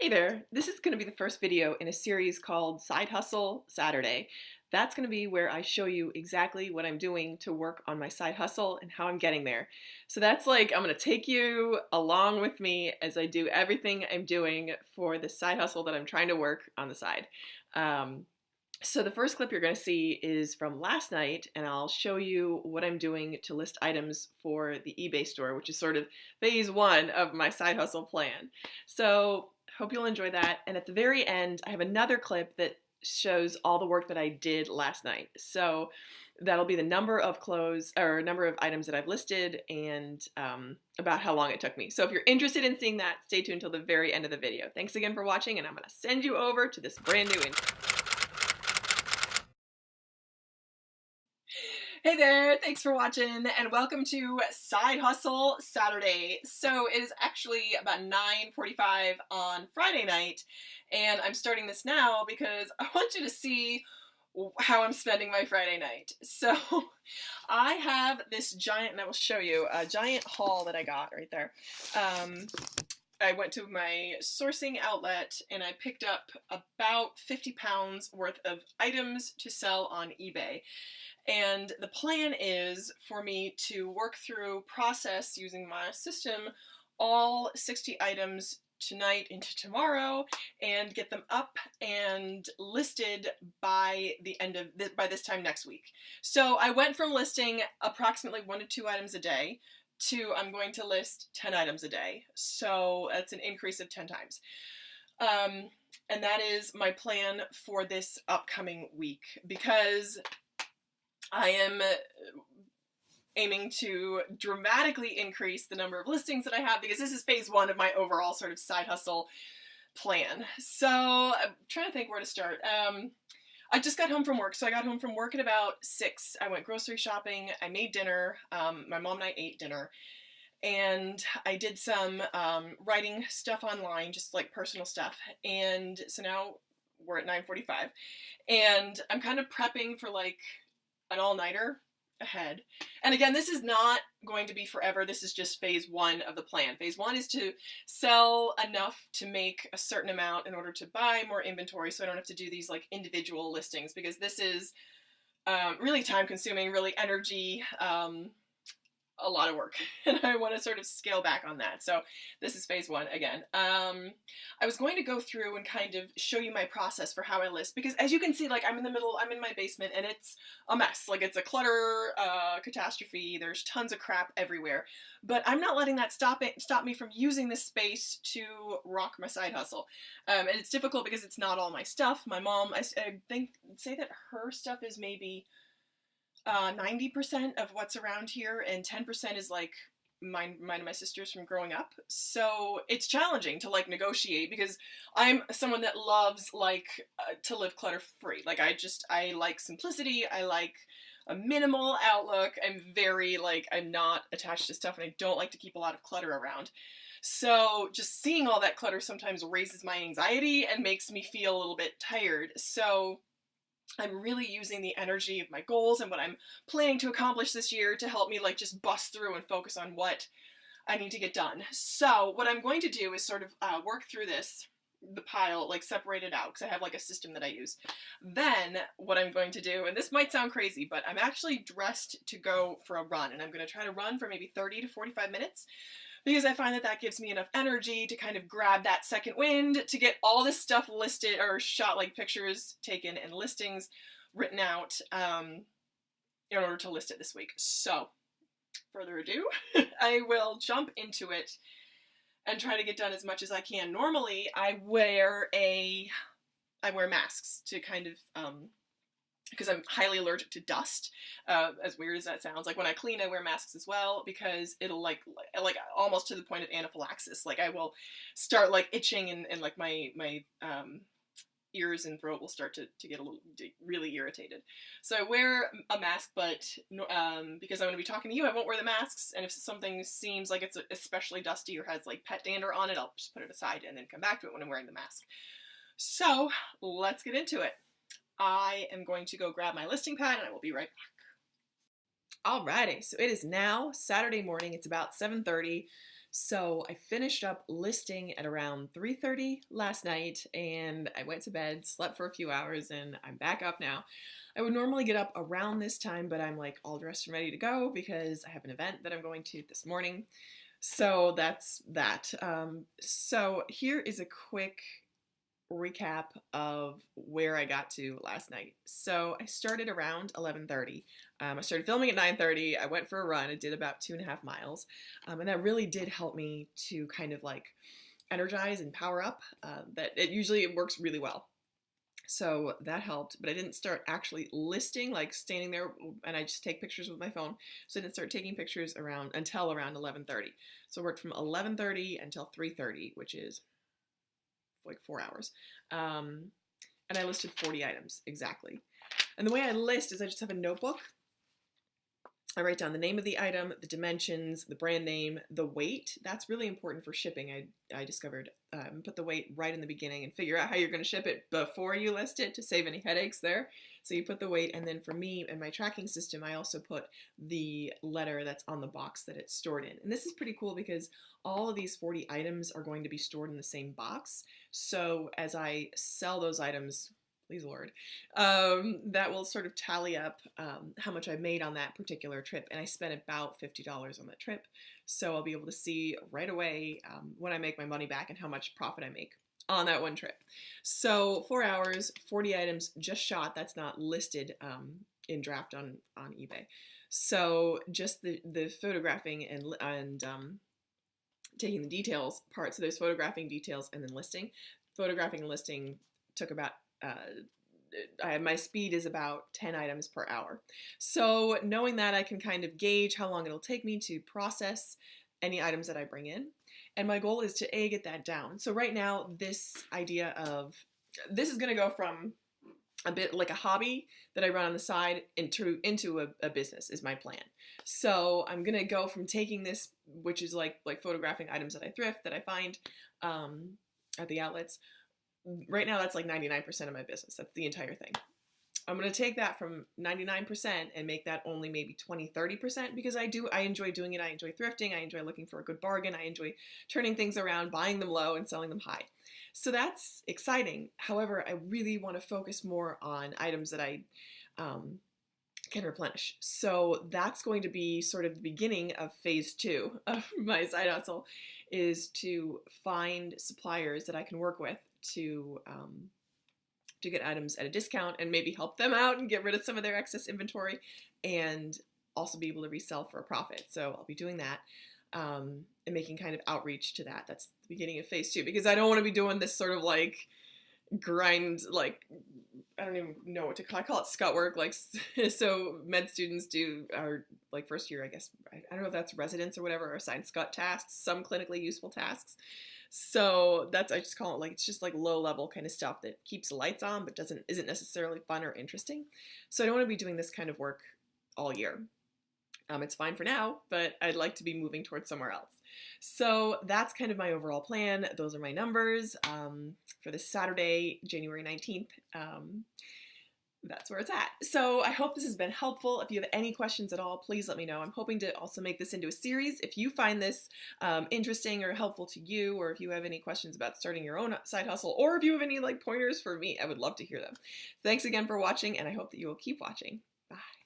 Hey there, this is going to be the first video in a series called Side Hustle Saturday. That's going to be where I show you exactly what I'm doing to work on my side hustle and how I'm getting there. So that's like, I'm going to take you along with me as I do everything I'm doing for the side hustle that I'm trying to work on the side. Um, so the first clip you're going to see is from last night, and I'll show you what I'm doing to list items for the eBay store, which is sort of phase one of my side hustle plan. So hope you'll enjoy that. And at the very end, I have another clip that shows all the work that I did last night. So that'll be the number of clothes or number of items that I've listed and about how long it took me. So if you're interested in seeing that, stay tuned until the very end of the video. Thanks again for watching, and I'm going to send you over to this brand new intro. Hey there, thanks for watching and welcome to Side Hustle Saturday. So it is actually about 9:45 on Friday night, and I'm starting this now because I want you to see how I'm spending my Friday night. So I have this giant, and I will show you, a giant haul that I got right there. I went to my sourcing outlet and I picked up about 50 pounds worth of items to sell on eBay. And the plan is for me to work through, process using my system, all 60 items tonight into tomorrow and get them up and listed by the end of by this time next week. So I went from listing approximately 1 to 2 items a day to I'm going to list 10 items a day. So that's an increase of 10 times. And that is my plan for this upcoming week because I am aiming to dramatically increase the number of listings that I have because this is phase one of my overall sort of side hustle plan. So I'm trying to think where to start. I just got home from work. So I got home from work at about 6. I went grocery shopping. I made dinner. My mom and I ate dinner. And I did some writing stuff online, just like personal stuff. And so now we're at 9:45. And I'm kind of prepping for like an all-nighter ahead. And again, this is not going to be forever. This is just phase one of the plan. Phase one is to sell enough to make a certain amount in order to buy more inventory so I don't have to do these like individual listings because this is really time consuming, really energy, a lot of work, and I want to sort of scale back on that. So this is phase one again. I was going to go through and kind of show you my process for how I list because as you can see, like I'm in my basement and it's a mess. Like it's a clutter catastrophe. There's tons of crap everywhere, but I'm not letting that stop me from using this space to rock my side hustle. And it's difficult because it's not all my stuff. My mom, I think, say that her stuff is maybe 90% of what's around here, and 10% is like mine and my sisters from growing up. So it's challenging to like negotiate because I'm someone that loves like to live clutter free. Like I like simplicity. I like a minimal outlook. I'm very like I'm not attached to stuff, and I don't like to keep a lot of clutter around. So just seeing all that clutter sometimes raises my anxiety and makes me feel a little bit tired. So I'm really using the energy of my goals and what I'm planning to accomplish this year to help me like just bust through and focus on what I need to get done. So what I'm going to do is sort of work through the pile, like separate it out because I have like a system that I use. Then what I'm going to do, and this might sound crazy, but I'm actually dressed to go for a run, and I'm going to try to run for maybe 30 to 45 minutes because I find that that gives me enough energy to kind of grab that second wind to get all this stuff listed or shot, like pictures taken and listings written out in order to list it this week. So further ado, I will jump into it and try to get done as much as I can. Normally I wear masks to kind of because I'm highly allergic to dust, as weird as that sounds. Like when I clean, I wear masks as well because it'll like almost to the point of anaphylaxis. Like I will start like itching and like my ears and throat will start to get a little really irritated. So I wear a mask, but because I'm going to be talking to you, I won't wear the masks. And if something seems like it's especially dusty or has like pet dander on it, I'll just put it aside and then come back to it when I'm wearing the mask. So let's get into it. I am going to go grab my listing pad and I will be right back. Alrighty, so it is now Saturday morning. It's about 7:30. So I finished up listing at around 3:30 last night, and I went to bed, slept for a few hours, and I'm back up now. I would normally get up around this time, but I'm like all dressed and ready to go because I have an event that I'm going to this morning. So that's that. So here is a quick recap of where I got to last night. So I started around 11:30. I started filming at 9:30. I went for a run. I did about 2.5 miles, and that really did help me to kind of like energize and power up. That it usually works really well. So that helped, but I didn't start actually listing, like standing there, and I just take pictures with my phone. So I didn't start taking pictures around until around 11:30. So I worked from 11:30 until 3:30, which is like 4 hours. And I listed 40 items exactly. And the way I list is I just have a notebook. I write down the name of the item, the dimensions, the brand name, the weight. That's really important for shipping. I discovered put the weight right in the beginning and figure out how you're going to ship it before you list it to save any headaches there. So you put the weight, and then for me and my tracking system, I also put the letter that's on the box that it's stored in. And this is pretty cool because all of these 40 items are going to be stored in the same box. So as I sell those items, please Lord, that will sort of tally up how much I made on that particular trip. And I spent about $50 on that trip. So I'll be able to see right away when I make my money back and how much profit I make on that one trip. So 4 hours, 40 items just shot. That's not listed in draft on eBay. So just the photographing and taking the details part. So there's photographing, details, and then listing. Photographing and listing took about my speed is about 10 items per hour. So knowing that, I can kind of gauge how long it'll take me to process any items that I bring in. And my goal is to get that down. So right now, this idea of this is going to go from a bit like a hobby that I run on the side into a business is my plan. So I'm going to go from taking this, which is like photographing items that I thrift, that I find at the outlets. Right now, that's like 99% of my business. That's the entire thing. I'm going to take that from 99% and make that only maybe 20, 30% because I enjoy doing it. I enjoy thrifting. I enjoy looking for a good bargain. I enjoy turning things around, buying them low and selling them high. So that's exciting. However, I really want to focus more on items that I can replenish. So that's going to be sort of the beginning of phase 2 of my side hustle, is to find suppliers that I can work with to get items at a discount and maybe help them out and get rid of some of their excess inventory and also be able to resell for a profit. So I'll be doing that and making kind of outreach to that. That's the beginning of phase 2 because I don't want to be doing this sort of like grind, like, I don't even know what to call it. I call it scut work. Like, so med students do our like first year, I guess, I don't know if that's residents or whatever, or assigned scut tasks, some clinically useful tasks. So that's, I just call it like, it's just like low level kind of stuff that keeps the lights on, but isn't necessarily fun or interesting. So I don't want to be doing this kind of work all year. It's fine for now, but I'd like to be moving towards somewhere else. So that's kind of my overall plan. Those are my numbers for this Saturday, January 19th. That's where it's at. So I hope this has been helpful. If you have any questions at all, please let me know. I'm hoping to also make this into a series. If you find this interesting or helpful to you, or if you have any questions about starting your own side hustle, or if you have any like pointers for me, I would love to hear them. Thanks again for watching, and I hope that you will keep watching. Bye.